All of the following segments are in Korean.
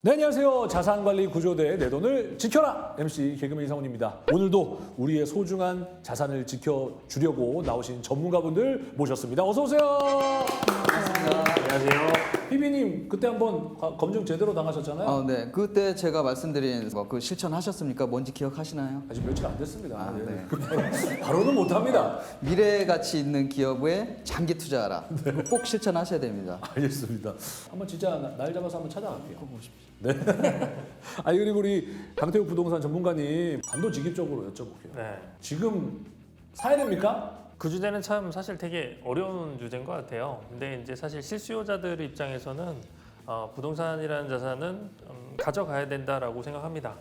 네, 안녕하세요. 자산관리 구조대 내 돈을 지켜라! MC 개그맨 이상훈입니다. 오늘도 우리의 소중한 자산을 지켜주려고 나오신 전문가분들 모셨습니다. 어서 오세요. 안녕하세요. 피비님, 그때 한번 검증 제대로 당하셨잖아요. 네. 그때 제가 말씀드린 거 그 실천하셨습니까? 뭔지 기억하시나요? 아직 며칠 안 됐습니다. 네. 바로는 못합니다. 미래 가치 있는 기업에 장기 투자하라. 그거 꼭 실천하셔야 됩니다. 알겠습니다. 한번 진짜 날 잡아서 한번 찾아갈게요. 네. 아니 그리고 우리 강태욱 부동산 전문가님 단도직입적으로 여쭤볼게요. 네. 지금 사야 됩니까? 그 주제는 참 사실 되게 어려운 주제인 것 같아요. 근데 이제 사실 실수요자들 입장에서는 부동산이라는 자산은 가져가야 된다라고 생각합니다.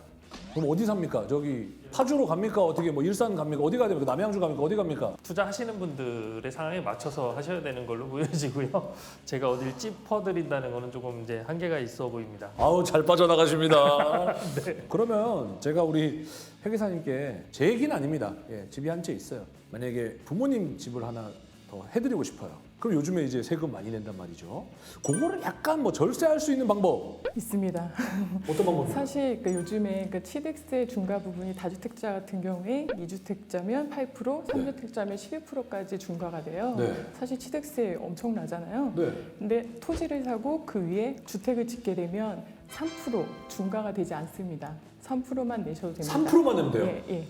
그럼 어디 삽니까? 저기 파주로 갑니까? 어떻게 뭐 일산 갑니까? 어디 가야 됩니까? 남양주 갑니까? 어디 갑니까? 투자하시는 분들의 상황에 맞춰서 하셔야 되는 걸로 보여지고요. 제가 어딜 찝어드린다는 거는 조금 이제 한계가 있어 보입니다. 아우 잘 빠져나가십니다. 네. 그러면 제가 우리 회계사님께 제 얘기는 아닙니다. 예, 집이 한 채 있어요. 만약에 부모님 집을 하나 더 해드리고 싶어요. 그럼 요즘에 이제 세금 많이 낸단 말이죠. 그거를 약간 뭐 절세할 수 있는 방법 있습니다. 어떤 방법이요? 사실 요즘에 취득세 중과 부분이 다주택자 같은 경우에 2주택자면 8%, 3주택자면 12%까지 중과가 돼요. 네. 사실 취득세 엄청나잖아요. 네. 근데 토지를 사고 그 위에 주택을 짓게 되면 3% 중과가 되지 않습니다. 3%만 내셔도 됩니다. 3%만 내면 돼요? 예, 예.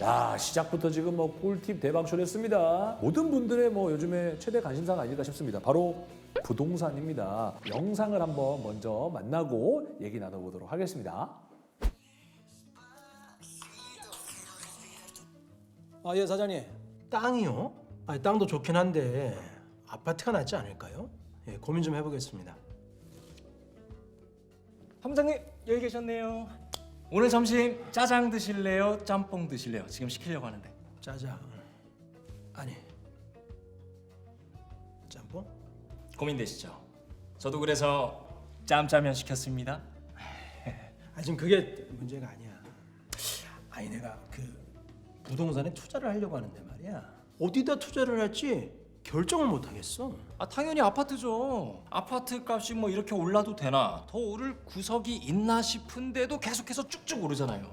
야, 시작부터 지금 뭐 꿀팁 대방출했습니다. 모든 분들의 뭐 요즘에 최대 관심사가 아닐까 싶습니다. 바로 부동산입니다. 영상을 한번 먼저 만나고 얘기 나눠보도록 하겠습니다. 예, 사장님. 땅이요? 아니, 땅도 좋긴 한데 아파트가 낫지 않을까요? 예, 고민 좀 해보겠습니다. 함장님 여기 계셨네요. 오늘 점심 짜장 드실래요? 짬뽕 드실래요? 지금 시키려고 하는데. 짜장. 아니. 짬뽕? 고민되시죠? 저도 그래서 짬짜면 시켰습니다. 지금 그게 문제가 아니야. 아니, 내가 부동산에 투자를 하려고 하는데 말이야. 어디다 투자를 할지 결정을 못 하겠어. 당연히 아파트죠. 아파트 값이 뭐 이렇게 올라도 되나? 더 오를 구석이 있나 싶은데도 계속해서 쭉쭉 오르잖아요.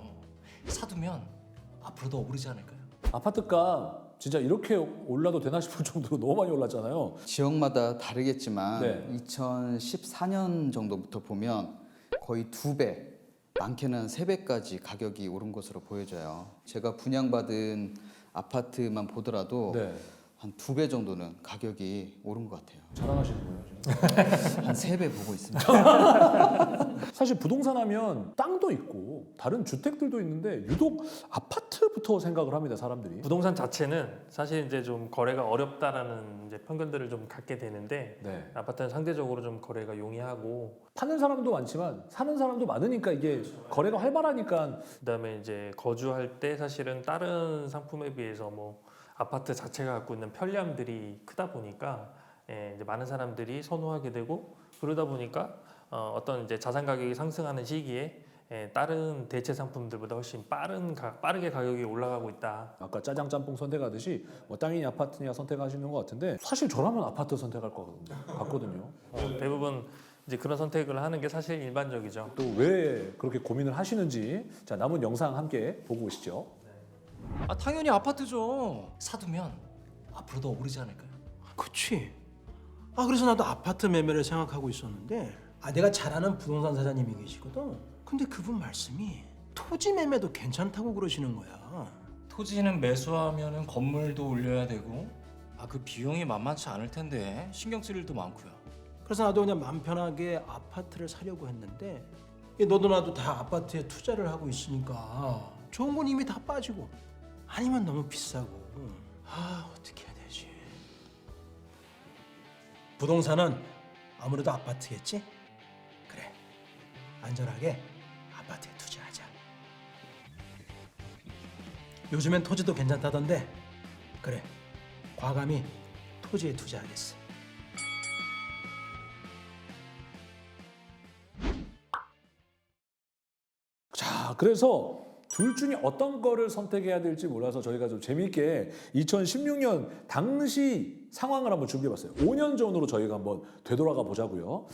사두면 앞으로 더 오르지 않을까요? 아파트값 진짜 이렇게 올라도 되나 싶을 정도로 너무 많이 올랐잖아요. 지역마다 다르겠지만 네. 2014년 정도부터 보면 거의 2배, 많게는 3배까지 가격이 오른 것으로 보여져요. 제가 분양받은 아파트만 보더라도 네. 한 2배 정도는 가격이 오른 것 같아요. 자랑하시는 거예요, 지금? 한 3배 보고 있습니다. 사실 부동산 하면 땅도 있고 다른 주택들도 있는데 유독 아파트부터 생각을 합니다, 사람들이. 부동산 자체는 사실 이제 좀 거래가 어렵다라는 이제 편견들을 좀 갖게 되는데 네. 아파트는 상대적으로 좀 거래가 용이하고 파는 사람도 많지만 사는 사람도 많으니까 이게 거래가 활발하니까. 그다음에 이제 거주할 때 사실은 다른 상품에 비해서 뭐 아파트 자체가 갖고 있는 편리함들이 크다 보니까 이제 많은 사람들이 선호하게 되고 그러다 보니까 어떤 이제 자산 가격이 상승하는 시기에 다른 대체 상품들보다 훨씬 빠르게 가격이 올라가고 있다. 아까 짜장 짬뽕 선택하듯이 뭐 땅이냐 아파트냐 선택하시는 것 같은데 사실 저라면 아파트 선택할 같거든요. 대부분 이제 그런 선택을 하는 게 사실 일반적이죠. 또 왜 그렇게 고민을 하시는지 자 남은 영상 함께 보고 오시죠. 당연히 아파트죠. 사두면 앞으로 더 오르지 않을까요? 그치. 그래서 나도 아파트 매매를 생각하고 있었는데 내가 잘 아는 부동산 사장님이 계시거든. 근데 그분 말씀이 토지 매매도 괜찮다고 그러시는 거야. 토지는 매수하면은 건물도 올려야 되고 그 비용이 만만치 않을 텐데 신경 쓸 일도 많고요. 그래서 나도 그냥 마음 편하게 아파트를 사려고 했는데 너도 나도 다 아파트에 투자를 하고 있으니까 좋은 건 이미 다 빠지고 아니면 너무 비싸고 어떻게 해야 되지? 부동산은 아무래도 아파트겠지? 그래, 안전하게 아파트에 투자하자. 요즘엔 토지도 괜찮다던데 그래, 과감히 토지에 투자하겠어. 자, 그래서 둘 중에 어떤 거를 선택해야 될지 몰라서 저희가 좀 재미있게 2016년 당시 상황을 한번 준비해봤어요. 5년 전으로 저희가 한번 되돌아가 보자고요.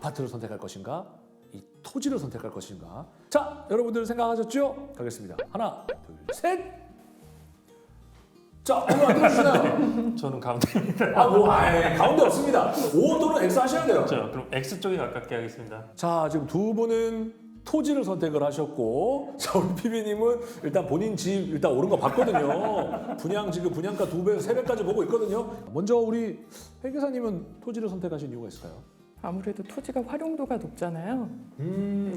아파트를 선택할 것인가? 이 토지를 선택할 것인가? 자, 여러분들 생각하셨죠? 가겠습니다. 하나, 둘, 셋. 자, 오늘 안 들어주시나요? 저는 가운데입니다. 가운데 없습니다. O 또는 X 하셔야 돼요. 자, 그럼 X 쪽에 가깝게 하겠습니다. 자, 지금 두 분은 토지를 선택을 하셨고, 자, 우리 PB님은 일단 본인 집 일단 오른 거 봤거든요. 지금 분양가 2배, 3배까지 보고 있거든요. 먼저 우리 회계사님은 토지를 선택하신 이유가 있을까요? 아무래도 토지가 활용도가 높잖아요.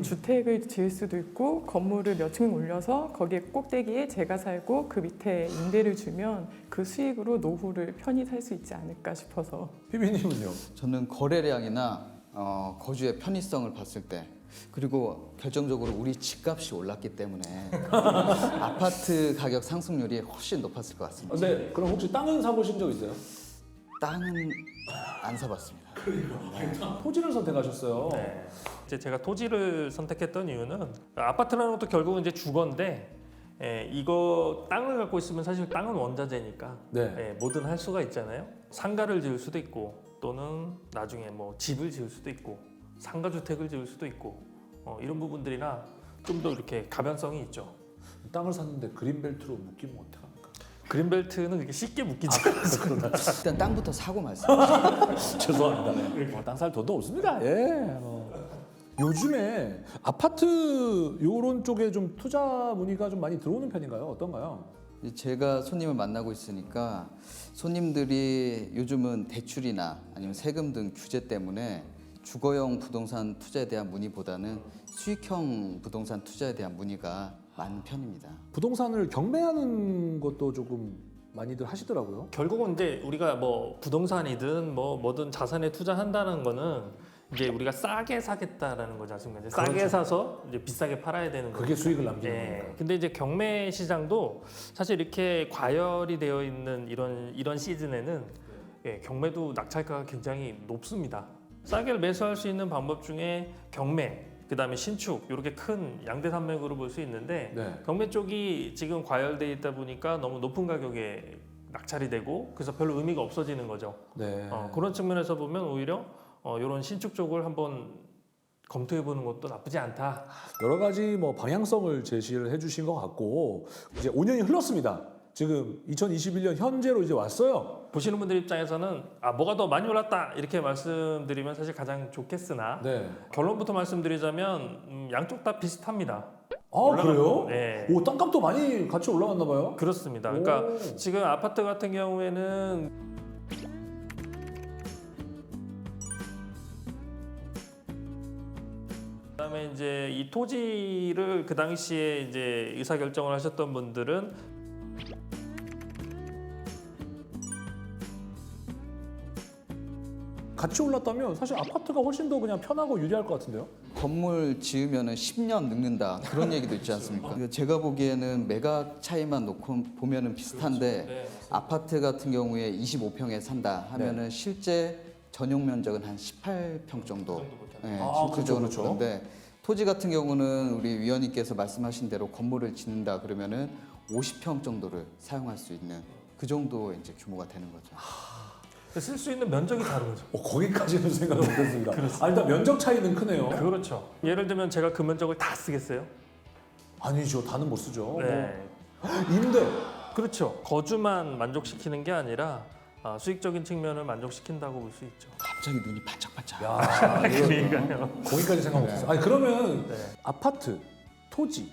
주택을 지을 수도 있고 건물을 몇 층 올려서 거기에 꼭대기에 제가 살고 그 밑에 임대를 주면 그 수익으로 노후를 편히 살 수 있지 않을까 싶어서. PB님은요? 저는 거래량이나 거주의 편의성을 봤을 때 그리고 결정적으로 우리 집값이 올랐기 때문에 아파트 가격 상승률이 훨씬 높았을 것 같습니다. 근데 그럼 혹시 땅은 사보신 적 있어요? 땅은 안 사봤습니다. 토지를 선택하셨어요. 네. 이제 제가 토지를 선택했던 이유는 아파트라는 것도 결국은 이제 주거인데 이거 땅을 갖고 있으면 사실 땅은 원자재니까 네. 뭐든 할 수가 있잖아요. 상가를 지을 수도 있고 또는 나중에 뭐 집을 지을 수도 있고 상가 주택을 지을 수도 있고 이런 부분들이나 좀 더 이렇게 가변성이 있죠. 땅을 샀는데 그린벨트로 묶이면 어떡합니까? 그린벨트는 그렇게 쉽게 묶이지 않습니다. 일단 땅부터 사고 말씀. 죄송합니다. 땅 살 돈도 없습니다. 예. 요즘에 아파트 요런 쪽에 좀 투자 문의가 좀 많이 들어오는 편인가요? 어떤가요? 제가 손님을 만나고 있으니까 손님들이 요즘은 대출이나 아니면 세금 등 규제 때문에 주거용 부동산 투자에 대한 문의보다는 수익형 부동산 투자에 대한 문의가 많은 편입니다. 부동산을 경매하는 것도 조금 많이들 하시더라고요. 결국은 이제 우리가 뭐 부동산이든 뭐든 자산에 투자한다는 거는 이제 우리가 싸게 사겠다라는 거지 않습니까? 이제 싸게 그렇죠. 사서 이제 비싸게 팔아야 되는 거죠. 그게 수익을 남기는 예. 거니까. 근데 이제 경매 시장도 사실 이렇게 과열이 되어 있는 이런 시즌에는 경매도 낙찰가가 굉장히 높습니다. 싸게 매수할 수 있는 방법 중에 경매, 그다음에 신축 이렇게 큰 양대 산맥으로 볼 수 있는데 네. 경매 쪽이 지금 과열돼 있다 보니까 너무 높은 가격에 낙찰이 되고 그래서 별로 의미가 없어지는 거죠. 네. 그런 측면에서 보면 오히려 이런 신축 쪽을 한번 검토해 보는 것도 나쁘지 않다. 여러 가지 뭐 방향성을 제시를 해주신 것 같고 이제 5년이 흘렀습니다. 지금 2021년 현재로 이제 왔어요. 보시는 분들 입장에서는 뭐가 더 많이 올랐다 이렇게 말씀드리면 사실 가장 좋겠으나 네. 결론부터 말씀드리자면 양쪽 다 비슷합니다. 그래요? 네. 오, 땅값도 많이 같이 올라갔나 봐요. 그렇습니다. 그러니까 오. 지금 아파트 같은 경우에는 그다음에 이제 이 토지를 그 당시에 이제 의사 결정을 하셨던 분들은 같이 올랐다면 사실 아파트가 훨씬 더 그냥 편하고 유리할 것 같은데요. 건물 지으면은 10년 늙는다 그런 얘기도 있지 않습니까? 제가 보기에는 매각 차이만 놓고 보면은 비슷한데 네. 아파트 같은 경우에 25평에 산다 하면은 실제 전용 면적은 한 18평 정도. 네, 그렇죠, 실질적으로 그렇죠. 그런데 토지 같은 경우는 우리 위원님께서 말씀하신 대로 건물을 짓는다 그러면은 50평 정도를 사용할 수 있는 그 정도 이제 규모가 되는 거죠. 쓸 수 있는 면적이 다른 거죠. 거기까지는 생각을 못했습니다. 일단 면적 차이는 크네요. 그렇죠. 예를 들면 제가 그 면적을 다 쓰겠어요? 아니죠, 다는 못 쓰죠. 네. 임대. 그렇죠. 거주만 만족시키는 게 아니라 수익적인 측면을 만족시킨다고 볼 수 있죠. 갑자기 눈이 반짝반짝. 야, 그러니까요. 거기까지 생각 못했어요. 아니 그러면 네. 아파트, 토지,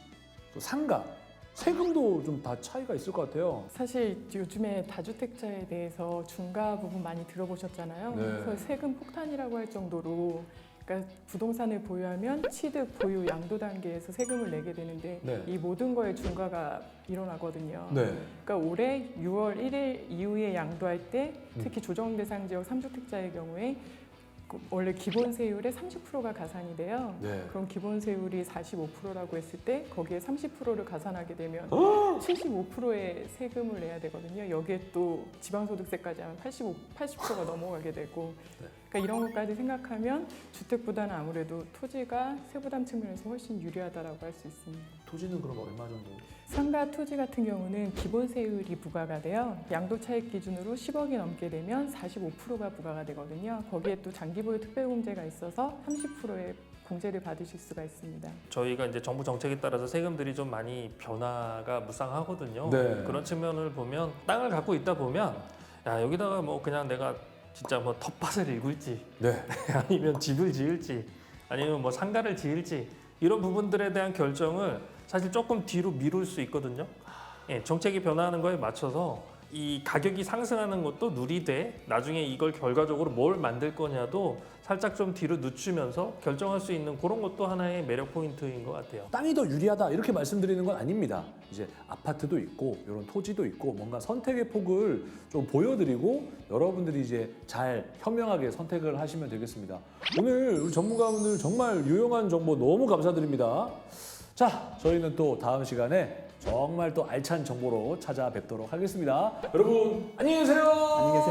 또 상가, 세금도 좀 다 차이가 있을 것 같아요. 사실 요즘에 다주택자에 대해서 중과 부분 많이 들어보셨잖아요. 네. 그래서 세금 폭탄이라고 할 정도로 그러니까 부동산을 보유하면 취득, 보유, 양도 단계에서 세금을 내게 되는데 네. 이 모든 거에 중과가 일어나거든요. 네. 그러니까 올해 6월 1일 이후에 양도할 때 특히 조정 대상 지역 3주택자의 경우에 원래 기본 세율의 30%가 가산이 돼요. 네. 그럼 기본 세율이 45%라고 했을 때 거기에 30%를 가산하게 되면 75%의 세금을 내야 되거든요. 여기에 또 지방소득세까지 하면 80%가 넘어가게 되고 그러니까 이런 것까지 생각하면 주택보다는 아무래도 토지가 세부담 측면에서 훨씬 유리하다라고 할 수 있습니다. 토지는 그럼 얼마 정도? 상가 토지 같은 경우는 기본 세율이 부과가 돼요. 양도 차익 기준으로 10억이 넘게 되면 45%가 부과가 되거든요. 거기에 또 장기 보유 특별공제가 있어서 30%의 공제를 받으실 수가 있습니다. 저희가 이제 정부 정책에 따라서 세금들이 좀 많이 변화가 무쌍하거든요. 네. 그런 측면을 보면 땅을 갖고 있다 보면 야 여기다가 뭐 그냥 내가 진짜 뭐 텃밭을 일굴지 네. 아니면 집을 지을지 아니면 뭐 상가를 지을지 이런 부분들에 대한 결정을 사실 조금 뒤로 미룰 수 있거든요. 예, 정책이 변화하는 거에 맞춰서 이 가격이 상승하는 것도 누리되 나중에 이걸 결과적으로 뭘 만들 거냐도 살짝 좀 뒤로 늦추면서 결정할 수 있는 그런 것도 하나의 매력 포인트인 것 같아요. 땅이 더 유리하다 이렇게 말씀드리는 건 아닙니다. 이제 아파트도 있고 이런 토지도 있고 뭔가 선택의 폭을 좀 보여드리고 여러분들이 이제 잘 현명하게 선택을 하시면 되겠습니다. 오늘 우리 전문가분들 정말 유용한 정보 너무 감사드립니다. 자, 저희는 또 다음 시간에 정말 또 알찬 정보로 찾아뵙도록 하겠습니다. 여러분 안녕히 계세요. 안녕히 계세요.